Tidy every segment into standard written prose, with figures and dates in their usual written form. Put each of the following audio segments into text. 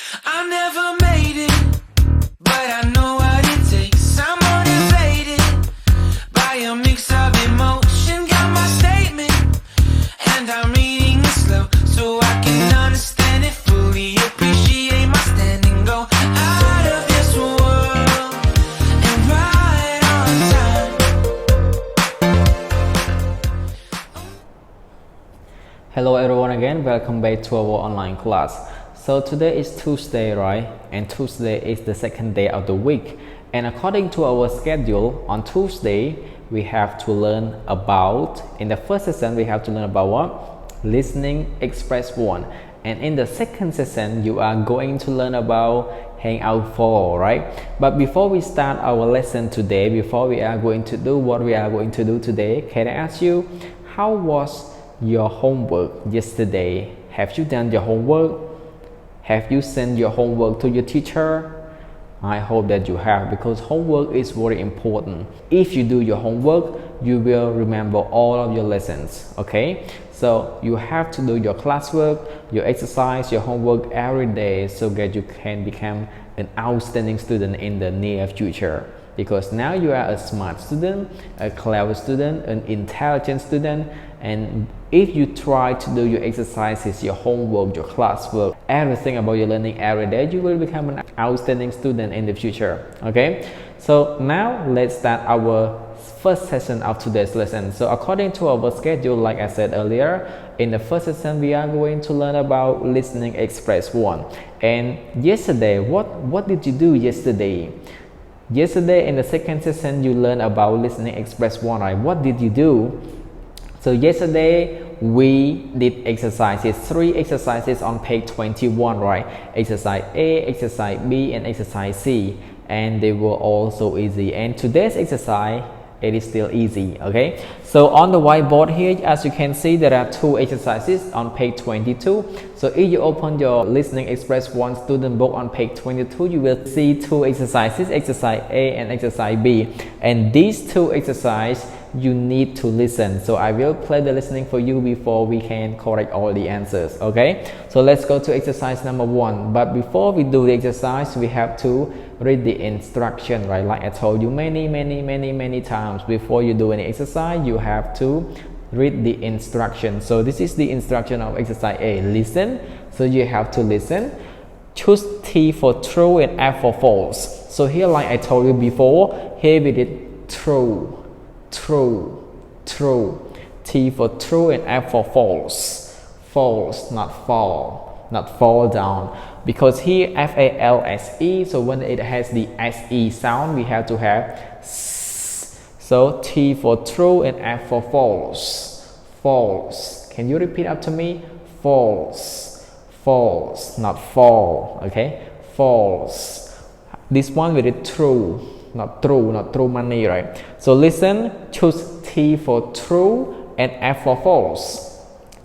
I never made it, but I know what it takes. I'm motivated by a mix of emotion. Got my statement, and I'm reading it slow so I can understand it fully. Appreciate my standing, go out of this world and right on time. Hello everyone again, welcome back to our online class. So today is Tuesday, right? And Tuesday is the second day of the week. And according to our schedule, on Tuesday, we have to learn about, in the first session, we have to learn about what? Listening Express 1. And in the second session, you are going to learn about Hangout 4, right? But before we start our lesson today, before we are going to do what we are going to do today, can I ask you, how was your homework yesterday? Have you done your homework? Have you sent your homework to your teacher? I hope that you have, because homework is very important. If you do your homework, you will remember all of your lessons, okay? So you have to do your classwork, your exercise, your homework every day so that you can become an outstanding student in the near future. Because now you are a smart student, a clever student, an intelligent student, and if you try to do your exercises, your homework, your classwork, everything about your learning every day, you will become an outstanding student in the future. Okay, so now let's start our first session of today's lesson. So according to our schedule, like I said earlier, in the first session we are going to learn about Listening Express 1. And yesterday, what did you do yesterday? Yesterday in the second session you learned about Listening Express 1, right? What did you do? So yesterday we did exercises, 3 exercises on page 21, right? Exercise A, exercise B, and exercise C, and they were all so easy. And today's exercise, it is still easy, okay? So on the whiteboard here, as you can see, there are 2 exercises on page 22. So if you open your Listening Express 1 student book on page 22, you will see 2 exercises, exercise A and exercise B. And these 2 exercises, you need to listen. So I will play the listening for you before we can correct all the answers, okay? So let's go to exercise number 1. But before we do the exercise, we have to read the instruction, right? Like I told you many times, before you do any exercise, you have to read the instruction. So this is the instruction of exercise A. Listen. So you have to listen. Choose T for true and F for false. So here, like I told you before, here we did true. T for true and F for false. False, not fall down. Because here F-A-L-S-E, so when it has the S-E sound, we have to have S. So T for true and F for false. False. Can you repeat after me? False. False, not fall, okay? False. This one we did true. Not true money, right? So listen, choose T for true and F for false.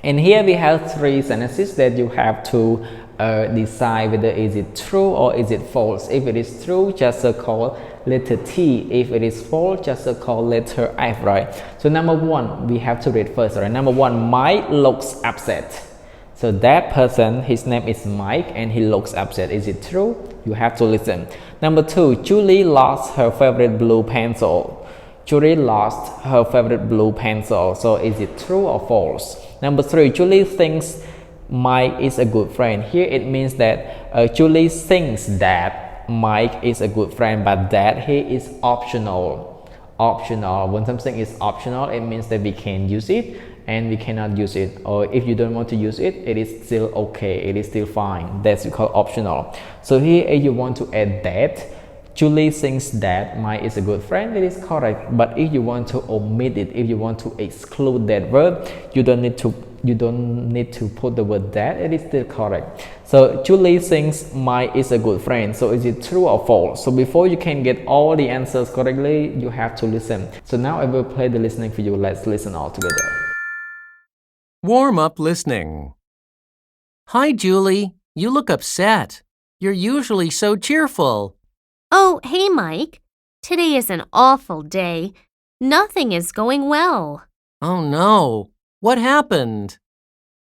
And here we have 3 sentences that you have to decide whether is it true or is it false. If it is true, just circle letter T. If it is false, just circle letter F, right? So number 1, we have to read first, right? Number 1, Mike looks upset. So that person, his name is Mike and he looks upset. Is it true? You have to listen. Number 2, Julie lost her favorite blue pencil. Julie lost her favorite blue pencil. So is it true or false? Number 3, Julie thinks Mike is a good friend. Here it means that Julie thinks that Mike is a good friend, but that here is optional. Optional. When something is optional, it means that we can use it and we cannot use it, or if you don't want to use it, it is still okay, it is still fine. That's called optional. So here if you want to add that, Julie thinks that Mike is a good friend, it is correct. But if you want to omit it, if you want to exclude that word, you don't need to put the word that, it is still correct. So Julie thinks Mike is a good friend. So is it true or false? So before you can get all the answers correctly, you have to listen. So now I will play the listening for you. Let's listen all together. Warm-up listening. Hi, Julie. You look upset. You're usually so cheerful. Oh, hey, Mike. Today is an awful day. Nothing is going well. Oh, no. What happened?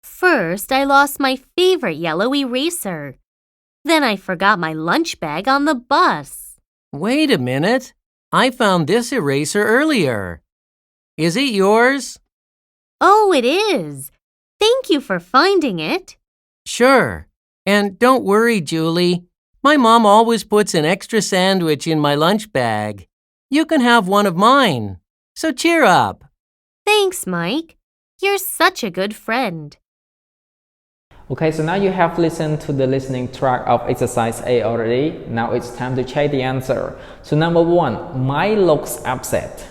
First, I lost my favorite yellow eraser. Then I forgot my lunch bag on the bus. Wait a minute. I found this eraser earlier. Is it yours? Oh, it is. Thank you for finding it. Sure. And don't worry, Julie. My mom always puts an extra sandwich in my lunch bag. You can have one of mine. So cheer up. Thanks, Mike. You're such a good friend. Okay, so now you have listened to the listening track of exercise A already. Now it's time to check the answer. So number 1, Mike looks upset.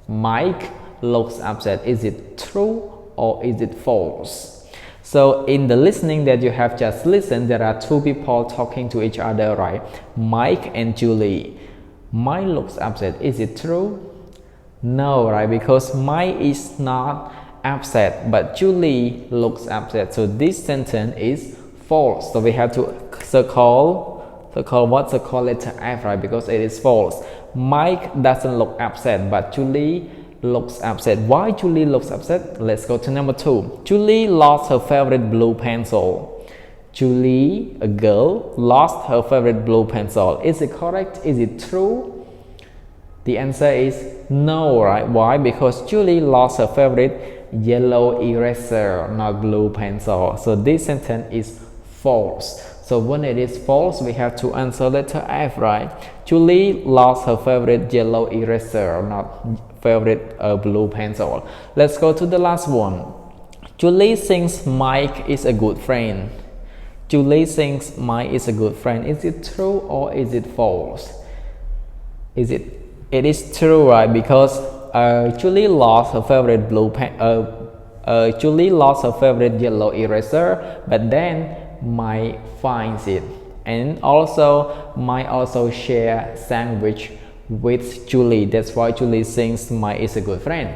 Mike looks upset. Is it true or is it false? So in the listening that you have just listened, there are two people talking to each other, right? Mike and Julie. Mike looks upset. Is it true? No, right? Because Mike is not upset, but Julie looks upset. So this sentence is false. So we have to circle letter F, right? Because it is false. Mike doesn't look upset, but Julie looks upset. Why Julie looks upset? Let's go to number 2. Julie lost her favorite blue pencil. Julie, a girl, lost her favorite blue pencil. Is it correct? Is it true? The answer is no, right? Why? Because Julie lost her favorite yellow eraser, not blue pencil. So this sentence is false. So when it is false, we have to answer letter F, right? Julie lost her favorite yellow eraser, not favorite blue pencil. Let's go to the last one. Julie thinks Mike is a good friend. Julie thinks Mike is a good friend. Is it true or is it false? It is true, right? Because Julie lost her favorite Julie lost her favorite yellow eraser, but then Mike finds it, and also Mike also share sandwich with Julie. That's why Julie thinks Mike is a good friend.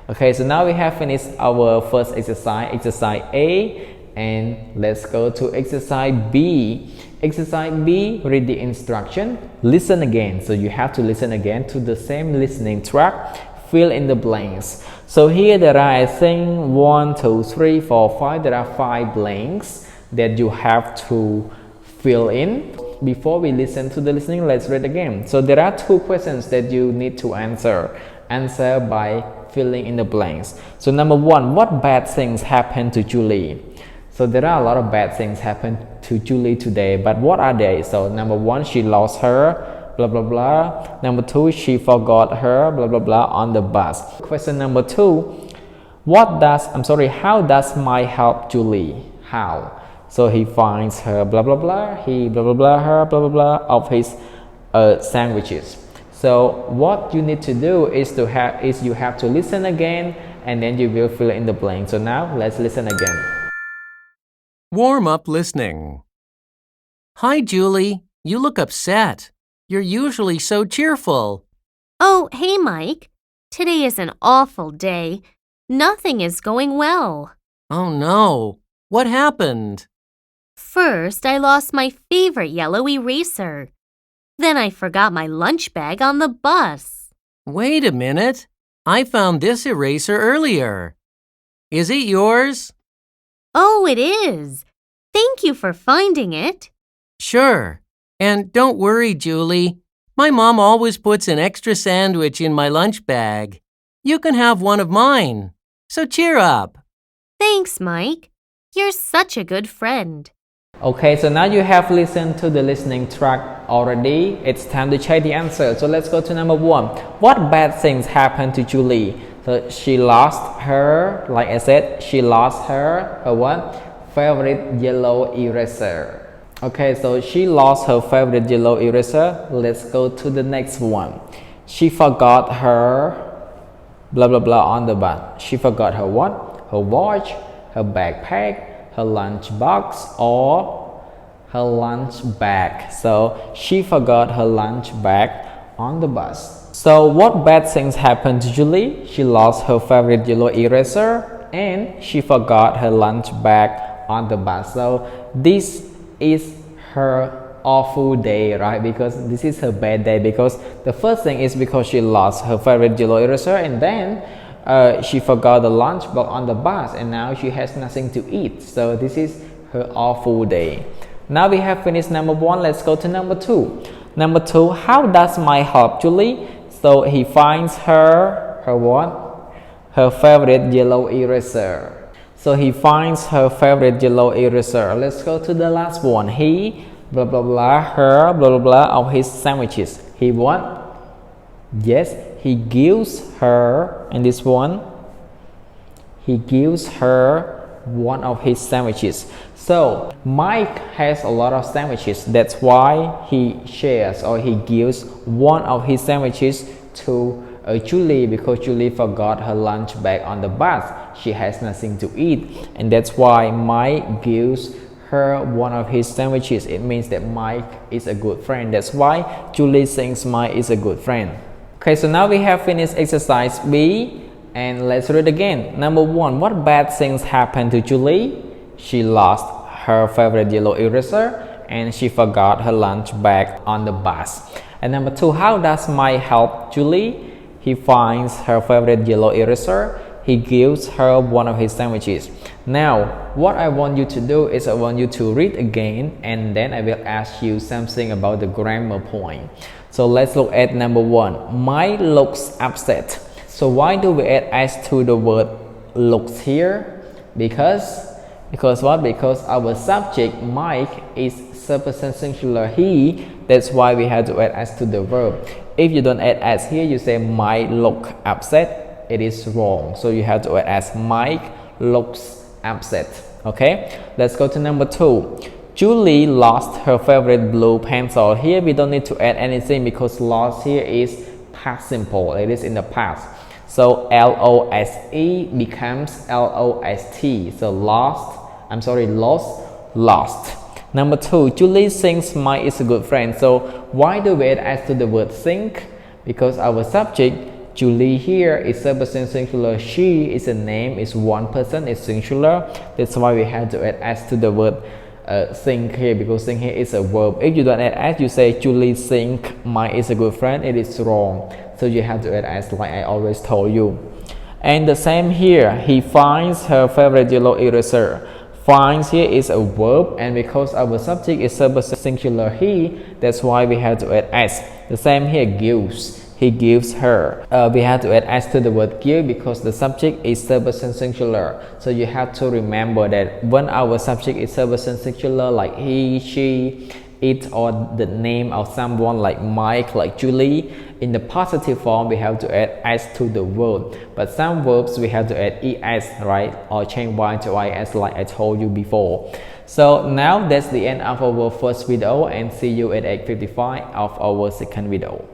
Okay, so now we have finished our first exercise A, and let's go to exercise B. Exercise B, read the instruction, listen again. So you have to listen again to the same listening track, fill in the blanks. So here there are, I think, 1, 2, 3, 4, 5. There are 5 blanks that you have to fill in. Before we listen to the listening, let's read again. So there are 2 questions that you need to answer. Answer by filling in the blanks. So number 1, what bad things happened to Julie? So there are a lot of bad things happen to Julie today, but what are they? So number 1, she lost her, blah blah blah. Number 2, she forgot her, blah blah blah, on the bus. Question number 2, how does Mike help Julie? How? So he finds her, blah blah blah, he blah blah blah, her, blah blah blah, of his sandwiches. So what you need to do is you have to listen again, and then you will fill in the blank. So now let's listen again. Warm up listening. Hi, Julie. You look upset. You're usually so cheerful. Oh, hey, Mike. Today is an awful day. Nothing is going well. Oh, no. What happened? First, I lost my favorite yellow eraser. Then I forgot my lunch bag on the bus. Wait a minute. I found this eraser earlier. Is it yours? Oh, it is. Thank you for finding it. Sure. And don't worry, Julie. My mom always puts an extra sandwich in my lunch bag. You can have one of mine. So cheer up. Thanks, Mike. You're such a good friend. Okay, so now you have listened to the listening track already. It's time to check the answer. So let's go to number 1. What bad things happened to Julie? So she lost her, like I said, she lost her what? Favorite yellow eraser. Okay, so she lost her favorite yellow eraser. Let's go to the next one. She forgot her blah blah blah on the bus. She forgot her what? Her watch, her backpack, her lunch box, or her lunch bag. So she forgot her lunch bag on the bus. So what bad things happened to Julie? She lost her favorite yellow eraser and she forgot her lunch bag on the bus. So this is her awful day, right? Because this is her bad day, because the first thing is because she lost her favorite yellow eraser, and then she forgot the lunch box on the bus, and now she has nothing to eat. So this is her awful day. Now we have finished number 1. Let's go to number 2. Number 2, how does Mike help Julie? So he finds her what? Her favorite yellow eraser. So he finds her favorite yellow eraser. Let's go to the last one. He blah blah blah her blah blah blah of his sandwiches. He what? Yes, he gives her, and this one, he gives her one of his sandwiches. So Mike has a lot of sandwiches. That's why he shares or he gives one of his sandwiches to Julie, because Julie forgot her lunch bag on the bus. She has nothing to eat, and that's why Mike gives her one of his sandwiches. It means that Mike is a good friend. That's why Julie thinks Mike is a good friend. Okay, so now we have finished exercise B, and let's read again. Number 1, what bad things happened to Julie? She lost her favorite yellow eraser and she forgot her lunch bag on the bus. And number 2, how does Mike help Julie? He finds her favorite yellow eraser. He gives her one of his sandwiches. Now, what I want you to do is I want you to read again, and then I will ask you something about the grammar point. So let's look at number 1. Mike looks upset. So why do we add s to the word looks here? Because what? Because our subject Mike is subject singular he. That's why we have to add s to the verb. If you don't add s here, you say Mike look upset. It is wrong. So you have to add s. Mike looks upset. Okay, let's go to number 2. Julie lost her favorite blue pencil. Here we don't need to add anything because lost here is past simple. It is in the past. So L-O-S-E becomes L-O-S-T. So lost. Number 2, Julie thinks Mike is a good friend. So why do we add s to the word think? Because our subject Julie here is subject singular. She is a name, is one person, is singular. That's why we have to add s to the word think here, because think here is a verb. If you don't add s, you say Julie think Mike is a good friend. It is wrong. So you have to add s like I always told you. And the same here. He finds her favorite yellow eraser. Finds here is a verb, and because our subject is subject singular he, that's why we have to add s. The same here, gives. He gives her. We have to add s to the word give because the subject is subject singular. So you have to remember that when our subject is subject singular, like he, she, it, or the name of someone like Mike, like Julie, in the positive form we have to add s to the verb. But some verbs we have to add es, right, or change y to is like I told you before. So now that's the end of our first video, and see you at 8:55 of our second video.